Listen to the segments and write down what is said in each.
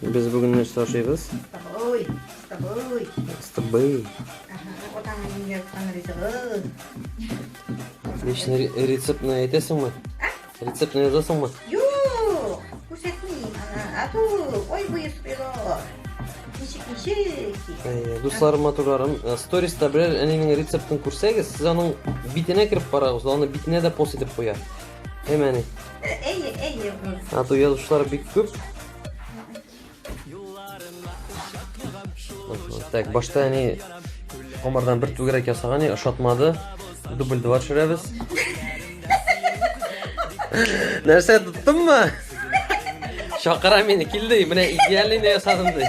Biz bugün ne çalışıyoruz? Staboi, staboi. Stabay. Otağın yaptan rizığı. Ne resept ne edesin mi? Resept ne yazasın mı? Yok, көрсетмеймін. Ату, ой, бұйырспайды. Нешік. Достарым, атуларым, сториста бірер әненің рецептін көрсеңіз, сіз аның битіне кіріп барағыз, аны битіне де пост етіп қоя. Әмәне. Әйе. Ату yazушылар бик көп. Так, башта әне омардан бір түгірек ясаған, ұшатмады. Дубль 2 шырабыз. Нәрсе тұттым ма? Шақыра мені келді, міне идеаліне ясадым дей.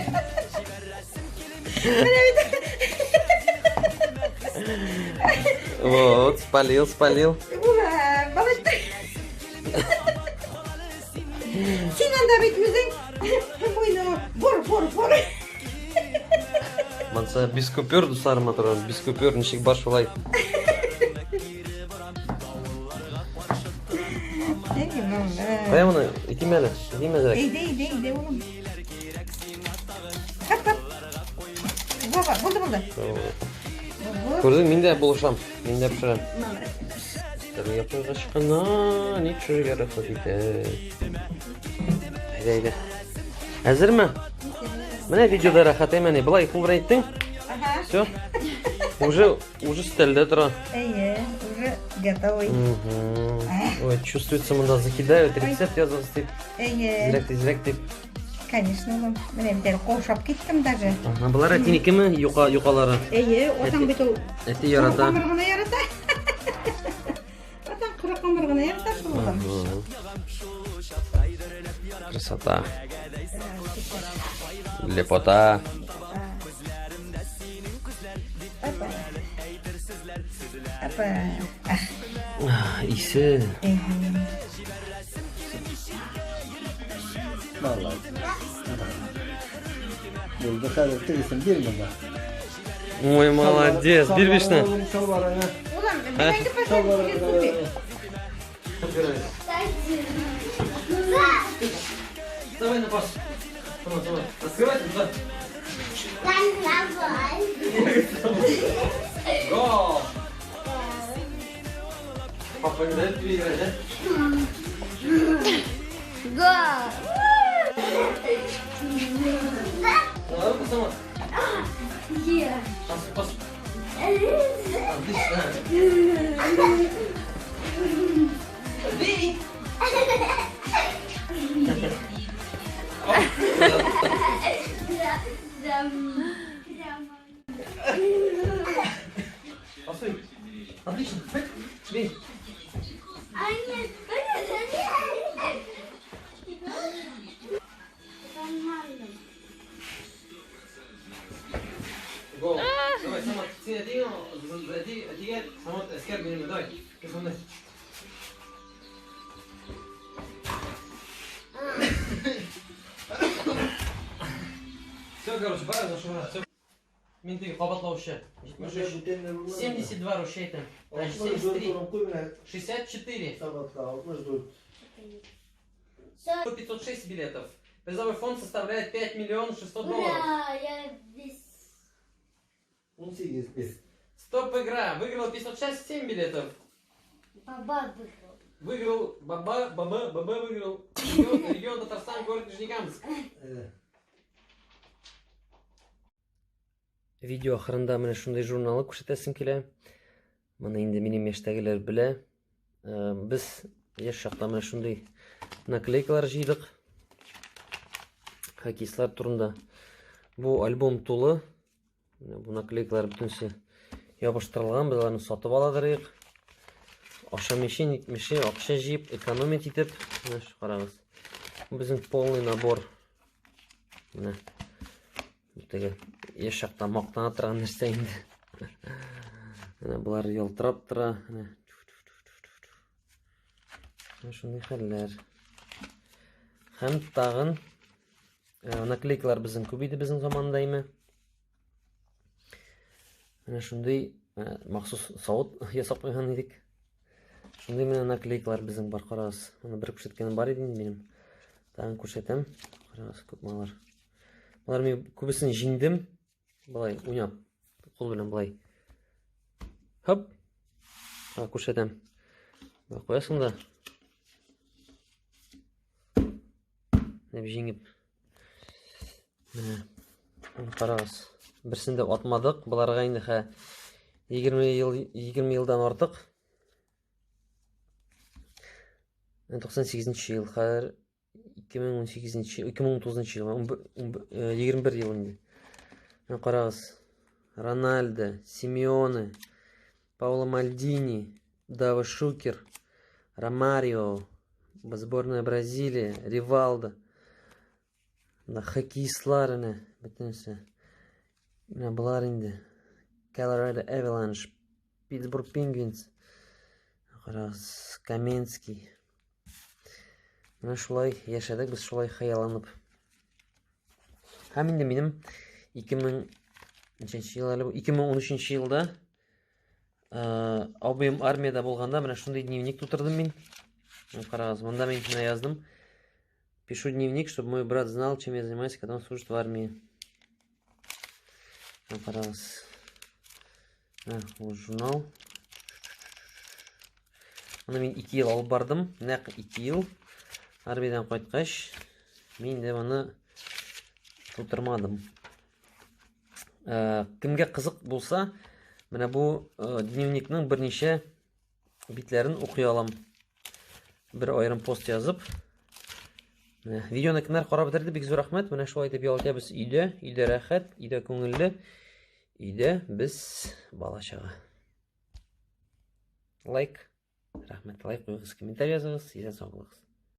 Вот, спалил. Балашты. Сен анда бет өзің. Бойны, бор. Манса без купюр достарым атырған, без купюр нешік бар шолай. Қая мұны, итім әлі, жүрек. Eyde oğlum. Kap. Baba, buldu. Көрдің, мен де болышам, мен де пішірем. Yapıға шыққана, не түшірге рахмет еді. Әйді. Әзір ме? Міне видеода рахат әмәне, бұлай қылбыр айттың? Все. Уже стелде тұра. Әйе, уже готовый. Ой, чувствуется, мұнда закидают, рецепт языз деп. Әйе. Зірек деп. Конечно, oğlum. Мен бір қошап кеттім даже. Бұлар әтінекі ме? Юқалары. Әйе, отан бет ол. Әті ярата. Қамырғына ярата. Отан құры қамырғына ярата шылған. Красота. Лепота. Апа. Исі. Vallahi. Burada karakterisin bir mi var? Ой, молодец. Бирбишна. Ulan, ben de paşam bir kupi. Давай на пас. Давай. Открывайте, да. Гол. Папа не дает тебе играть, да? Давай руку сама. Пас. Отлично. Бей. Постой. Отлично. Бей. Гол. Давай, сама, зайди, сама, эскер берем, давай. Все, короче, пора зашивать. Все. Менты қабатлаушы. 72 рушейтін. 73. 64. 506 билетов. Призовой фонд составляет 5 миллионов 600 долларов. Ура, я весь... 18 bir. Стоп игра. Выиграл 567 билетов. Баба выиграл. Выиграл Баба выиграл. Регион Татарстан, город Нижнекамск. Видео ақырында міне шундай журналы көрсетесім келе. Мына енді менің ештәгілер біле. Біз еш шақта міне шундай наклейкалар жидық. Хоккейшілер турында. Бұл альбом толы. Бұл наклейкалар бүтінсе ябыштырылған. Біз оларны сатып аладырық. Аша меше ақша жиып, экономит етіп. Қарағыз. Біздің полный набор. Міне. Еш шақта мақтан атырған нәрсе енді. Бұлар елтырап тұра. Шындай қәлілер. Һәм тағын наклейкалар біздің көбейді біздің замандаймы. Шындай мақсус сауыт ясап қойған едік. Шындай мене наклейкалар біздің бар қарағыз. Бір көрсеткенім бар еді менің. Тағын көрсетем. Қарағыз көп малар. Бұлар мен көбісін жиндім. Бұлай ойнап. Қол білем бұлай. Хоп. Көрсетем. Қоясың да. Деп жеңіп. Қарағыз. Бірсінде отмадық. Бұларға енді 20 жылдан артық. 98 жыл. 2019 жыл. 21 жылында. Қарағыз. Рональдо, Симеоне, Пауло Мальдини, Дава Шукер, Ромарио, сборная Бразилия, Ривалдо. Хоккейшылар бітінсі. Бұлар енді. Колорадо Avalanche, Питтсбург Пингвинс, Каменский. Шулай яшадық, біз шулай хаяланып. Әмінде менім 2013 жылда объем армияда болғанда мына шундай дневник тутырдым мен. Қарағыз, мұнда мен яздым. Пишу дневник, чтобы мой брат знал, чем я занимаюсь, когда он служит в армии. Қарағыз. Журнал. Оны мен 2 ел алып бардым. Нәқ 2 ел. Армиядан қайтқаш. Мен де оны тутырмадым. Кімге қызық болса, мына бұл дневникнің бірнеше битлерін оқи алам. Бір айрым пост жазып. Видеоны кімдер қарап бітірді, бек зор рахмет. Мына шулай деп ялтабыз үйде рахат, үйде көңілді, үйде біз бала шаға. Лайк, рахмет, лайк қойыңыз, комментарий жазыңыз, есен сау болыңыз.